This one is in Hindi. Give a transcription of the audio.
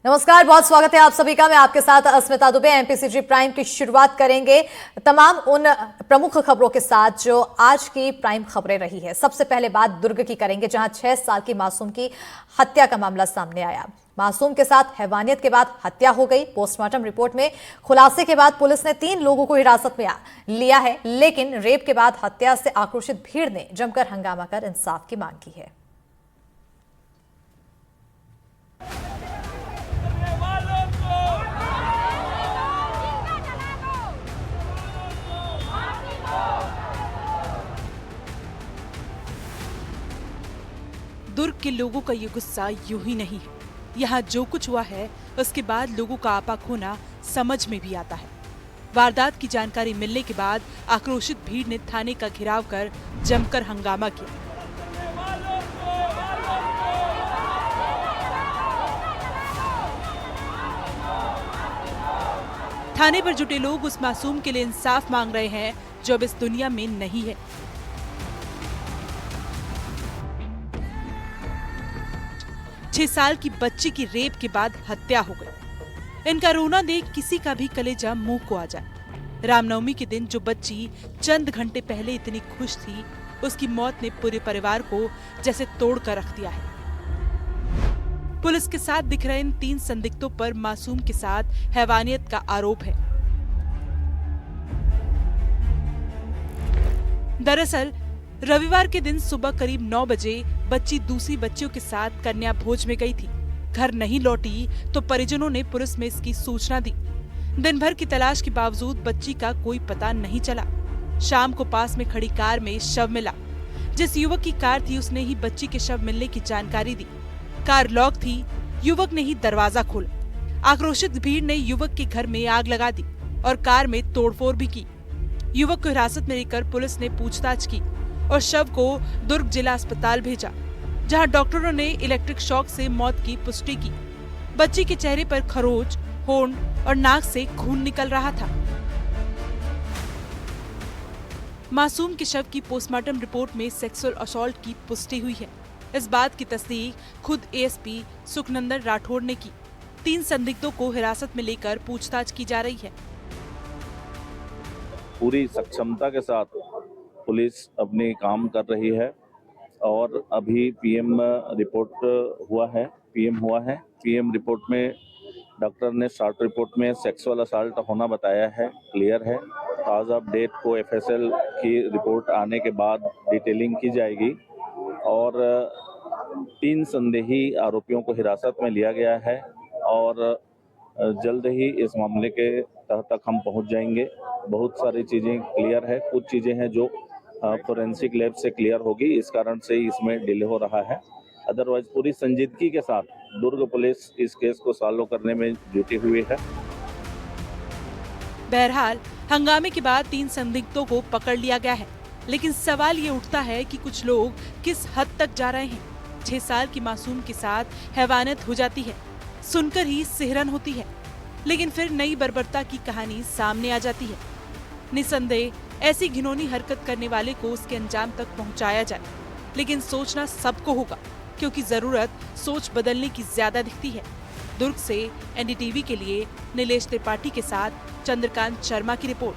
नमस्कार, बहुत स्वागत है आप सभी का। मैं आपके साथ अस्मिता दुबे। एमपीसीजी प्राइम की शुरुआत करेंगे तमाम उन प्रमुख खबरों के साथ जो आज की प्राइम खबरें रही है। सबसे पहले बात दुर्ग की करेंगे, जहां 6 साल की मासूम की हत्या का मामला सामने आया। मासूम के साथ हैवानियत के बाद हत्या हो गई। पोस्टमार्टम रिपोर्ट में खुलासे के बाद पुलिस ने 3 लोगों को हिरासत में लिया है, लेकिन रेप के बाद हत्या से आक्रोशित भीड़ ने जमकर हंगामा कर इंसाफ की मांग की है। दुर्ग के लोगों का ये गुस्सा यूं ही नहीं है। यहाँ जो कुछ हुआ है उसके बाद लोगों का आपा खोना समझ में भी आता है। वारदात की जानकारी मिलने के बाद आक्रोशित भीड़ ने थाने का घेराव कर जमकर हंगामा किया। थाने पर जुटे लोग उस मासूम के लिए इंसाफ मांग रहे हैं जो अब इस दुनिया में नहीं है। छह साल की बच्ची की रेप के बाद हत्या हो गई। इनका रोना देख किसी का भी कलेजा मुंह को आ जाए। रामनवमी के दिन जो बच्ची चंद घंटे पहले इतनी खुश थी, उसकी मौत ने पूरे परिवार को जैसे तोड़ कर रख दिया है। पुलिस के साथ दिख रहे इन 3 संदिग्धों पर मासूम के साथ हैवानियत का आरोप है। दरअसल रविवार के दिन सुबह करीब 9 बजे बच्ची दूसरी बच्चियों के साथ कन्या भोज में गई थी। घर नहीं लौटी तो परिजनों ने पुलिस में इसकी सूचना दी। दिन भर की तलाश के बावजूद बच्ची का कोई पता नहीं चला। शाम को पास में खड़ी कार में शव मिला। जिस युवक की कार थी उसने ही बच्ची के शव मिलने की जानकारी दी। कार लॉक थी, युवक ने ही दरवाजा खोला। आक्रोशित भीड़ ने युवक के घर में आग लगा दी और कार में तोड़फोड़ भी की। युवक को हिरासत में लेकर पुलिस ने पूछताछ की और शव को दुर्ग जिला अस्पताल भेजा, जहां डॉक्टरों ने इलेक्ट्रिक शॉक से मौत की पुष्टि की। बच्ची के चेहरे पर खरोच, होंठ और नाक से खून निकल रहा था। मासूम के शव की पोस्टमार्टम रिपोर्ट में सेक्सुअल असॉल्ट की पुष्टि हुई है। इस बात की तस्दीक खुद एएसपी सुखनंदन राठौड़ ने की। 3 संदिग्धों को हिरासत में लेकर पूछताछ की जा रही है। पूरी सक्षमता के साथ पुलिस अपनी काम कर रही है और अभी पीएम हुआ है। पीएम रिपोर्ट में डॉक्टर ने शॉर्ट रिपोर्ट में सेक्सुअल असॉल्ट होना बताया है, क्लियर है। आज ऑफ डेट को एफएसएल की रिपोर्ट आने के बाद डिटेलिंग की जाएगी और 3 संदेही आरोपियों को हिरासत में लिया गया है और जल्द ही इस मामले के तह तक हम पहुंच जाएंगे। बहुत सारी चीज़ें क्लियर है, कुछ चीज़ें हैं जो फोरेंसिक लैब से क्लियर होगी, इस कारण से इसमें डिले हो रहा है। अदरवाइज पूरी संजीदगी के साथ दुर्ग पुलिस इस केस को सॉल्व करने में जुटी हुई है। बहरहाल हंगामे के बाद 3 संदिग्धों को पकड़ लिया गया है, लेकिन सवाल ये उठता है कि कुछ लोग किस हद तक जा रहे हैं। 6 साल की मासूम के साथ हैवानियत हो जाती है, सुनकर ही सिहरन होती है, लेकिन फिर नई बर्बरता की कहानी सामने आ जाती है। निसंदेह ऐसी घिनौनी हरकत करने वाले को उसके अंजाम तक पहुंचाया जाए, लेकिन सोचना सबको होगा, क्योंकि जरूरत सोच बदलने की ज्यादा दिखती है। दुर्ग से एनडीटीवी के लिए नीलेश त्रिपाठी के साथ चंद्रकांत शर्मा की रिपोर्ट।